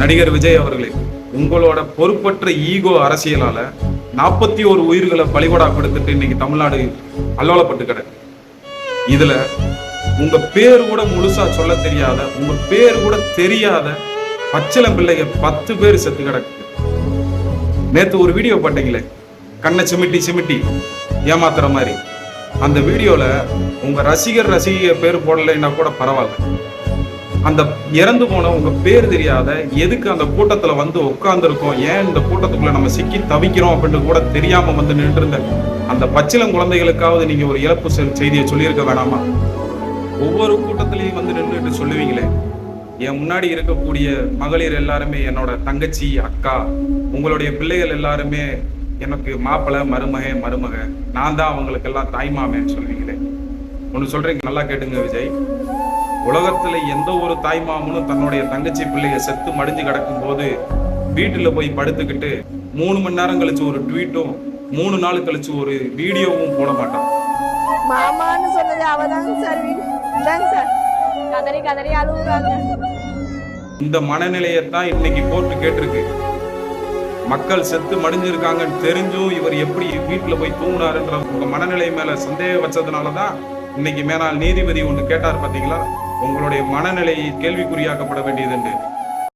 நடிகர் விஜய் அவர்களே, உங்களோட பொறுப்பற்ற ஈகோ அரசியலால 41 உயிர்களை பலிகொடா கொடுத்துட்டு இன்னைக்கு தமிழ்நாடு அல்லோலப்பட்டு கிடக்கு. இதுல உங்க பேர் கூட முழுசா சொல்ல தெரியாத, உங்க பேர் கூட தெரியாத பச்சிளம் பிள்ளைங்க 10 பேர் செத்து கிடக்கு. நேத்து ஒரு வீடியோ போட்டீங்களே, கண்ணை சிமிட்டி சிமிட்டி ஏமாத்துற மாதிரி. அந்த வீடியோல உங்க ரசிகர் பேர் போடலைன்னா கூட பரவாயில்ல. அந்த இறந்து போன உங்க பேர் தெரியாத, எதுக்கு அந்த கூட்டத்துல வந்து உட்கார்ந்துருக்கோம், ஏன் இந்த கூட்டத்துக்குள்ள நம்ம சிக்கி தவிக்கிறோம் அப்படின்னு கூட தெரியாம வந்து நின்று இருந்த அந்த பச்சிளம் குழந்தைகளுக்காவது நீங்க ஒரு இழப்பு செய்தியை சொல்லியிருக்க வேணாமா? ஒவ்வொரு கூட்டத்திலையும் வந்து நின்றுட்டு சொல்லுவீங்களே, என் முன்னாடி இருக்கக்கூடிய மகளிர் எல்லாருமே என்னோட தங்கச்சி, அக்கா, உங்களுடைய பிள்ளைகள் எல்லாருமே எனக்கு மாப்பிள்ளை, மருமக, நான் தான் அவங்களுக்கெல்லாம் தாய்மாமேன்னு சொல்லுவீங்களே. ஒன்று சொல்றீங்க, நல்லா கேட்டுங்க விஜய். உலகத்துல எந்த ஒரு தாய்மாமனும் தன்னுடைய தங்கச்சி பிள்ளைய செத்து மடிஞ்சு கிடக்கும் போது வீட்டுல போய் படுத்துக்கிட்டு 3 மணி நேரம் கழிச்சு ஒரு ட்வீட்டும் 3 நாள் கழிச்சு ஒரு வீடியோவும் போட மாட்டான். மாமான்னு சொன்னது அவதாங்க சார். கதறி கதறி அழுகுறாங்க. இந்த மனநிலையத்தான் இன்னைக்கு கோர்ட்டு கேட்டிருக்கு. மக்கள் செத்து மடிஞ்சிருக்காங்கன்னு தெரிஞ்சும் இவர் எப்படி வீட்டுல போய் தூங்குனாருன்ற உங்க மனநிலை மேல சந்தேகம் வச்சதுனாலதான் இன்னைக்கு மேலாள் நீதிபதி ஒன்று கேட்டார் பாத்தீங்களா, உங்களுடைய மனநிலை கேள்விக்குறியாக்கப்பட வேண்டியது என்று.